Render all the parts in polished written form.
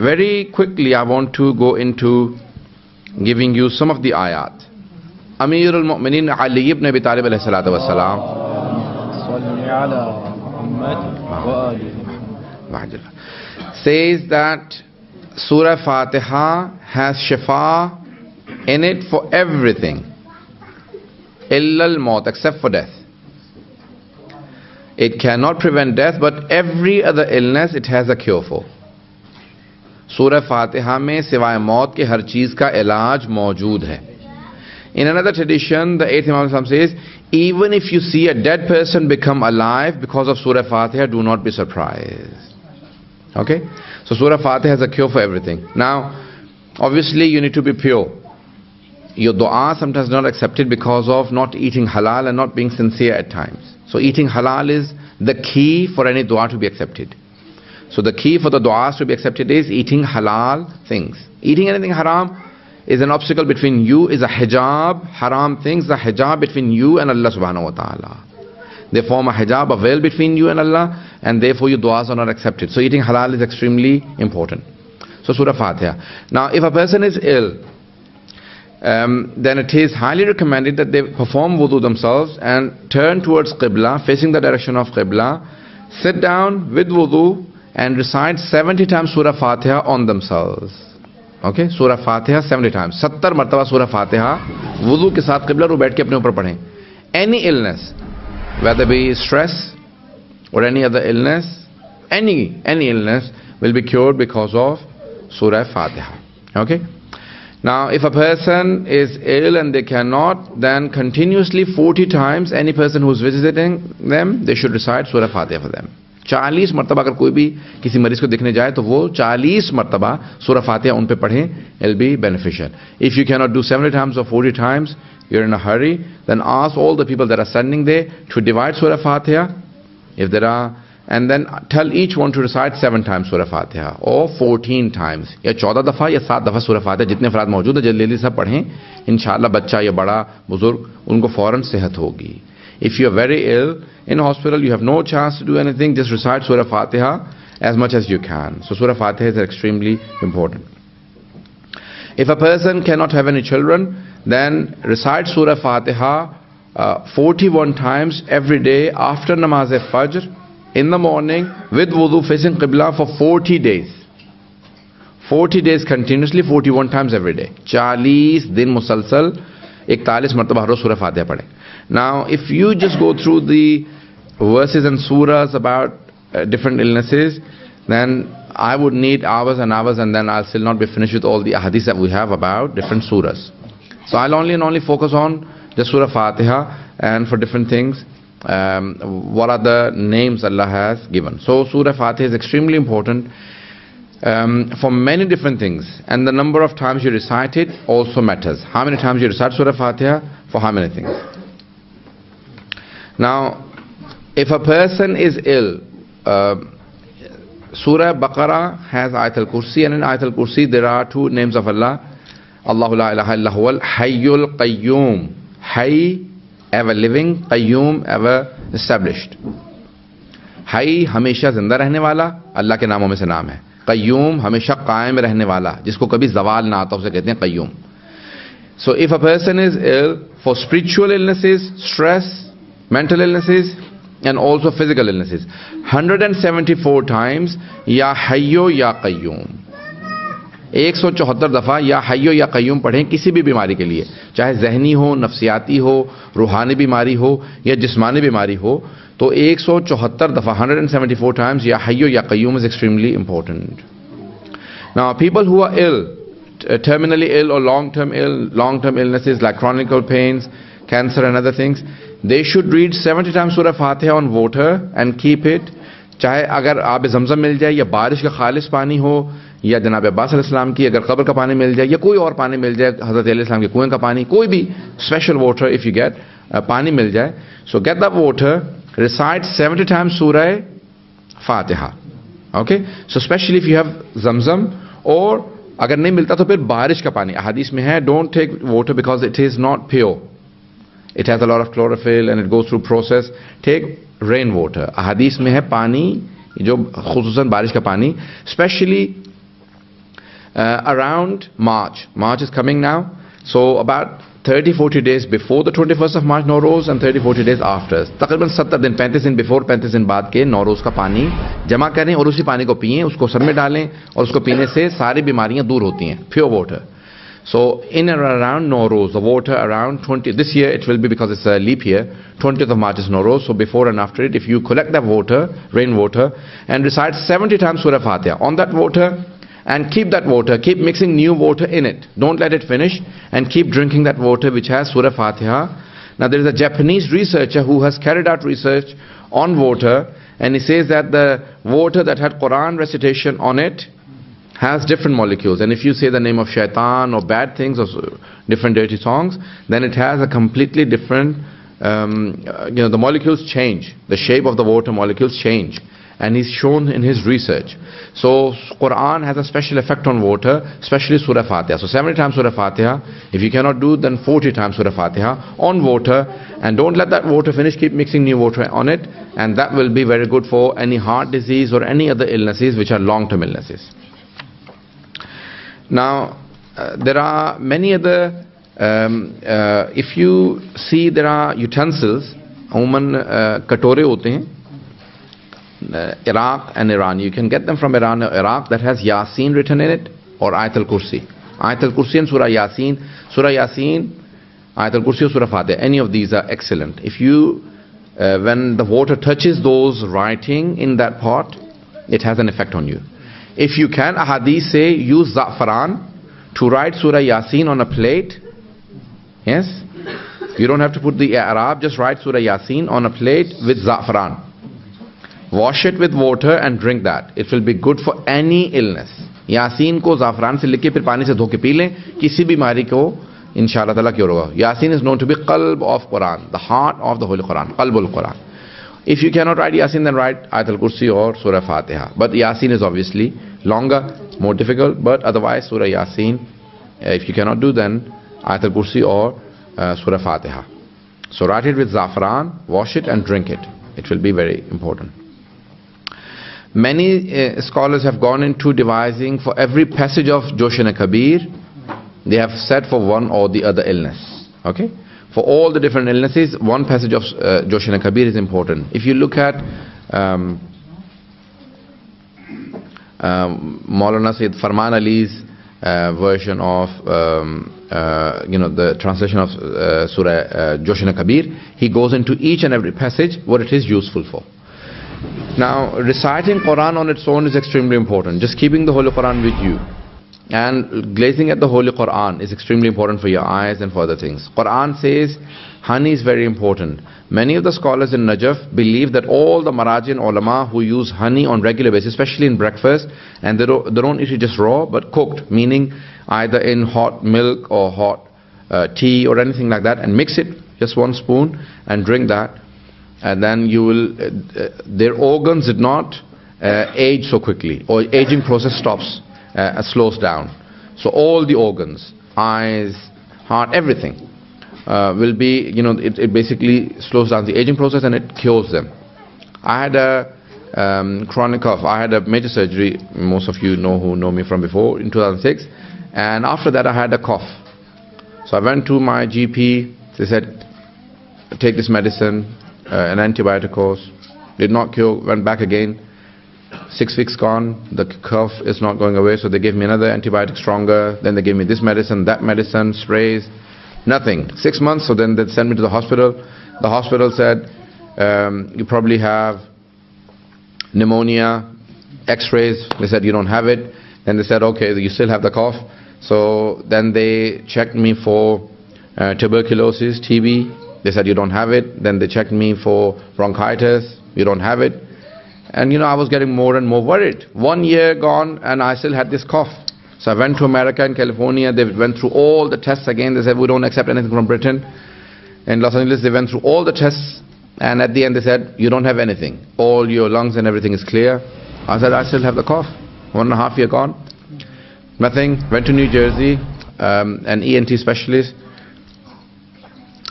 very quickly I want to go into giving you some of the ayat. Amir al-Mu'minin Ali ibn Abi Talib alayhi salatu wassalam says that Surah Fatiha has shifa in it for everything, illa al-maut, except for death. It cannot prevent death, but every other illness it has a cure for. Surah Fatiha में सिवाय मौत के हर चीज का इलाज मौजूद है. In another tradition, the 8th Imam says, even if you see a dead person become alive because of Surah Fatiha, do not be surprised. Okay? So Surah Fatiha has a cure for everything. Now, obviously you need to be pure. Your dua sometimes not accepted because of not eating halal and not being sincere at times. So eating halal is the key for any dua to be accepted. So the key for the du'as to be accepted is eating halal things. Eating anything haram is an obstacle between you, is a hijab. Haram things, the hijab between you and Allah subhanahu wa ta'ala. They form a hijab, a veil between you and Allah, and therefore your du'as are not accepted. So eating halal is extremely important. So Surah Fatiha. Now if a person is ill, then it is highly recommended that they perform wudu themselves and turn towards Qibla, facing the direction of Qibla, sit down with wudu and recite 70 times Surah Fatiha on themselves. Okay, Surah Fatiha 70 times. 70 martaba Surah Fatiha wudu ke saath Qibla ru baith ke apne upar padhein. Any illness, whether be stress or any other illness, any illness will be cured because of Surah Fatiha. Okay. Now if a person is ill and they cannot, then continuously 40 times any person who is visiting them, they should recite Surah Fatiha for them. 40 मरतबा अगर कोई भी किसी मरीज को देखने जाए तो वो 40 मरतबा सूरह फातिहा उन पे पढ़ें, it'll be beneficial. If you cannot do 70 times or 40 times, you're in a hurry, then ask all the people that are standing there to divide Surah Fatiha, if there are, and then tell each one to recite 7 times Surah Fatiha or 14 times, या 14 दफा या 7 दफा Surah Fatiha, जितने अफराद मौजूद है जल्दी सब पढ़ें. इंशाअल्लाह बच्चा या बड़ा बुजुर्ग उनको फौरन सेहत होगी. If you are very ill in hospital, you have no chance to do anything, just recite Surah Fatiha as much as you can. So Surah Fatiha is extremely important. If a person cannot have any children, then recite Surah Fatiha 41 times every day after Namaz Fajr in the morning with wudu facing Qibla for 40 days. 40 days continuously, 41 times every day. 40 दिन मुसलसल 41 मरतबा हर रोज Surah Fatiha पढ़ें. Now, if you just go through the verses and surahs about different illnesses, then I would need hours and hours, and then I'll still not be finished with all the hadiths that we have about different surahs. So I'll only focus on the Surah Fatiha, and for different things, what are the names Allah has given. So Surah Fatiha is extremely important for many different things, and the number of times you recite it also matters. How many times you recite Surah Fatiha for how many things. Now, if a person is ill, Surah Baqarah has Ayat al-Kursi, and in Ayat al-Kursi there are 2 names of Allah. Allahu la ilaha illa huwal Hayyul Qayyum. Hayy, ever living, Qayyum, ever established. Hayy, हमेशा जिंदा रहने वाला, अल्लाह के नामों में से नाम है. Qayyum, हमेशा कायम रहने वाला, जिसको कभी जवाल ना आता उसे कहते हैं Qayyum. So if a person is ill for spiritual illnesses, stress, mental illnesses, and also physical illnesses, 174 times Ya Hayyo Ya Qayyum. 174 दफा या हय्यो या कय्यूम पढ़ें किसी भी बीमारी के लिए, चाहे जहनी हो, नफ्सियाती हो, रूहानी बीमारी हो या जिस्मानी बीमारी हो. तो 174 दफा 174 times या हय्यो या Qayyum is extremely important. Now people who are ill, terminally ill or long-term illnesses like chronic pains, cancer and other things, they should read 70 times Surah Fatiha on water and keep it. चाहे अगर आब ज़मज़म मिल जाए या बारिश का खालिश पानी हो या जनाब अब्बास अलैहिस्सलाम की अगर कब्र का पानी मिल जाए या कोई और पानी मिल जाए, हज़रत अलैहिस्सलाम के कुएं का पानी, कोई भी special water if you get, पानी मिल जाए, so get that water, recite 70 times Surah Fatiha. Okay, so especially if you have Zamzam, or अगर नहीं मिलता तो फिर बारिश का पानी. हदीस में है don't take water because it is not pure, it has a lot of chlorophyll and it goes through process. Take rain water. हदीस में है पानी जो खुसूसन बारिश का पानी, especially around March. March is coming now. So about 30-40 days before the 21st of March Nowruz and 30-40 days after. तकरीबन 70 दिन 35 दिन बिफोर 35 दिन बाद के नौरोज़ का पानी जमा करें और उसी पानी को पिएं, उसको सर में डालें और उसको पीने से सारी बीमारियां दूर होती हैं. Pure water. So in and around Nowruz, the water around 20, this year it will be because it's a leap year, 20th of March is Nowruz, so before and after it, if you collect that water, rainwater, and recite 70 times Surah Fatiha on that water, and keep that water, keep mixing new water in it. Don't let it finish, and keep drinking that water which has Surah Fatiha. Now there is a Japanese researcher who has carried out research on water, and he says that the water that had Quran recitation on it has different molecules, and if you say the name of shaitan or bad things or different dirty songs, then it has a completely different, the molecules change, the shape of the water molecules change, and he's shown in his research. So Quran has a special effect on water, especially Surah Fatiha. So 70 times Surah Fatiha, if you cannot do, then 40 times Surah Fatiha on water, and don't let that water finish, keep mixing new water on it, and that will be very good for any heart disease or any other illnesses which are long-term illnesses. Now, there are many other, if you see there are utensils, umuman katore hote hain, Iraq and Iran. You can get them from Iran or Iraq that has Yasin written in it or Ayat al-Kursi. Ayat al-Kursi and Surah Yasin. Surah Yasin, Ayat al-Kursi or Surah Fatiha. Any of these are excellent. If you, when the water touches those writing in that pot, it has an effect on you. If you can, a hadith say, use za'faran to write Surah Yasin on a plate. Yes? You don't have to put the Arab, just write Surah Yasin on a plate with za'faran. Wash it with water and drink that. It will be good for any illness. Yasin ko za'faran se likhe phir pani se dho ke pee lein, kisi bimari ko inshallah ta'ala cure hoga. Yasin is known to be qalb of Quran, the heart of the Holy Quran, qalbul Quran. If you cannot write Yasin, then write Ayat al-Kursi or Surah Fatiha. But Yasin is obviously longer, more difficult, but otherwise Surah Yasin, if you cannot do, then Ayat al-Kursi or Surah Fatiha. So write it with za'faran, wash it and drink it. It will be very important. Many scholars have gone into devising for every passage of Joshan Kabir, they have said for one or the other illness. Okay? For all the different illnesses, one passage of Joshan Kabir is important. If you look at Maulana Sayyid Farman Ali's version of the translation of Surah Joshan Kabir, he goes into each and every passage what it is useful for. Now, reciting Quran on its own is extremely important. Just keeping the Holy Quran with you and glazing at the Holy Quran is extremely important for your eyes and for other things. Quran says honey is very important. Many of the scholars in Najaf believe that all the Marajin ulama who use honey on regular basis, especially in breakfast, and they don't eat it just raw but cooked, meaning either in hot milk or hot tea or anything like that, and mix it, just 1 spoon, and drink that, and then you will, their organs did not age so quickly, or aging process stops, slows down. So all the organs, eyes, heart, everything will be, it basically slows down the aging process and it cures them. I had a chronic cough. I had a major surgery, most of you know who know me from before, in 2006, and after that I had a cough. So I went to my GP. They said, take this medicine, an antibiotic course. Did not cure, went back again. 6 weeks gone, the cough is not going away, so they gave me another antibiotic stronger, then they gave me this medicine, that medicine, sprays, nothing. 6 months, so then they sent me to the hospital. The hospital said, you probably have pneumonia, x-rays, they said you don't have it. Then they said, okay, you still have the cough. So then they checked me for tuberculosis, TB, they said you don't have it. Then they checked me for bronchitis, you don't have it. And I was getting more and more worried. 1 year gone and I still had this cough. So I went to America and California. They went through all the tests again. They said, we don't accept anything from Britain. In Los Angeles, they went through all the tests. And at the end, they said, you don't have anything. All your lungs and everything is clear. I said, I still have the cough. 1.5 years gone. Nothing. Went to New Jersey, an ENT specialist.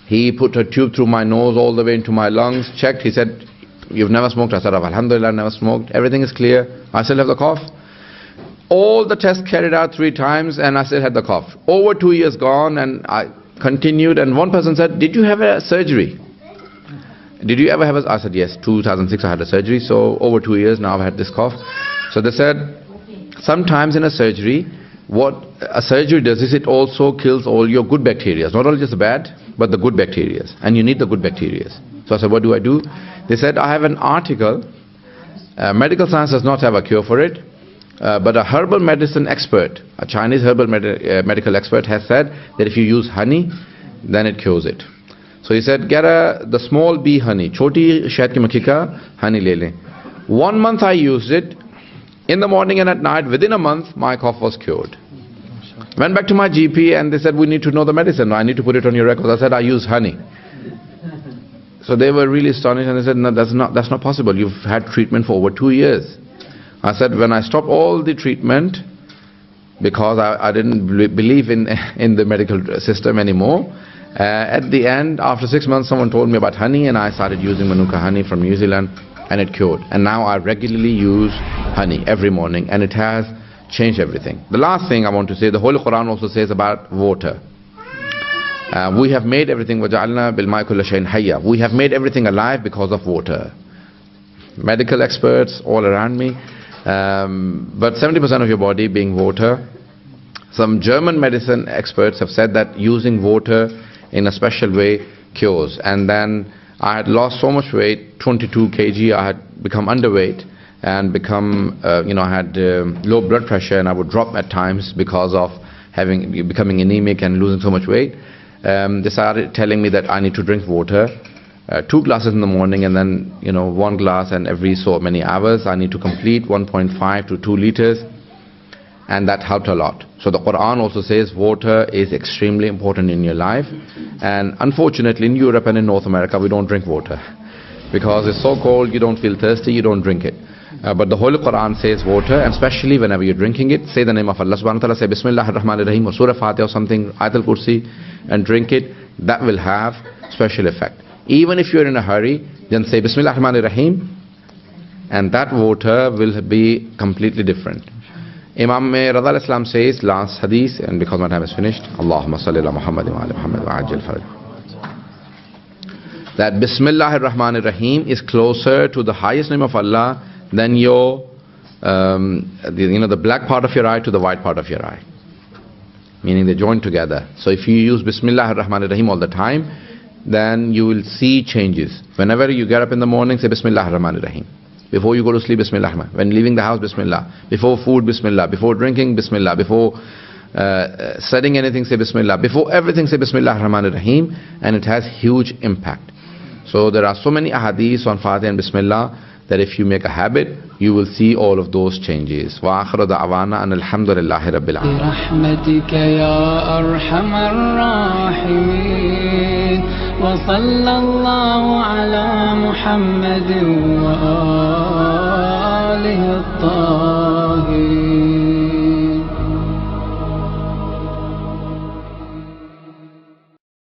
He put a tube through my nose all the way into my lungs. Checked. He said, you've never smoked? I said, Alhamdulillah, I never smoked. Everything is clear. I still have the cough. All the tests carried out 3 times and I still had the cough. Over 2 years gone and I continued, and one person said, did you have a surgery? Did you ever have a... I said, yes, 2006 I had a surgery, so over 2 years now I've had this cough. So they said, sometimes in a surgery, what a surgery does is it also kills all your good bacteria. Not only just the bad, but the good bacteria. And you need the good bacteria. So I said, what do I do? They said, I have an article. Medical science does not have a cure for it. But a herbal medicine expert, a Chinese herbal medical expert has said that if you use honey, then it cures it. So he said, get the small bee honey, choti shahad ki makhi ka honey le le. 1 month I used it. In the morning and at night, within a month, my cough was cured. Went back to my GP and they said, we need to know the medicine. I need to put it on your records. I said, I use honey. So they were really astonished and they said, no, that's not possible. You've had treatment for over 2 years. I said, when I stopped all the treatment, because I didn't believe in the medical system anymore, at the end, after 6 months, someone told me about honey and I started using Manuka honey from New Zealand and it cured. And now I regularly use honey every morning and it has changed everything. The last thing I want to say, the Holy Quran also says about water. We have made everything, وَجَعَلْنَا بِالْمَاءِ كُلَّ شَيْءٍ حَيًّا. We have made everything alive because of water. Medical experts all around me. But 70% of your body being water. Some German medicine experts have said that using water in a special way cures. And then I had lost so much weight, 22 kg, I had become underweight and become, I had low blood pressure and I would drop at times because of becoming anemic and losing so much weight. They started telling me that I need to drink water, 2 glasses in the morning and then, 1 glass and every so many hours. I need to complete 1.5 to 2 liters. And that helped a lot. So the Quran also says water is extremely important in your life. And unfortunately in Europe and in North America we don't drink water. Because it's so cold, you don't feel thirsty, you don't drink it. But the Holy Quran says water, and especially whenever you're drinking it, say the name of Allah subhanahu wa ta'ala, say Bismillahir Rahmanir Rahim or Surah Fateha or something, Ayatul Kursi, and drink it. That will have special effect. Even if you're in a hurry, then say Bismillahir Rahmanir Rahim, and that water will be completely different. Imam Radha al-Islam says, last hadith, and because my time is finished, Allahumma salli ala Muhammadin wa ala Muhammad wa ajil faraj. That Bismillahir Rahmanir Rahim is closer to the highest name of Allah than your, the black part of your eye to the white part of your eye. Meaning they join together. So if you use Bismillahir Rahmanir Rahim all the time, then you will see changes. Whenever you get up in the morning, say Bismillahir Rahmanir Rahim. Before you go to sleep, Bismillah. When leaving the house, Bismillah. Before food, Bismillah. Before drinking, Bismillah. Before studying anything, say Bismillah. Before everything, say Bismillah ar-Rahman ar-Rahim. And it has huge impact. So there are so many ahadith on Fatiha and Bismillah that if you make a habit, you will see all of those changes. Wa akhiru da'wana an alhamdulillahi rabbil alamin. Birahmatika ya arhamar rahimin. Wa sallallahu ala Muhammadin wa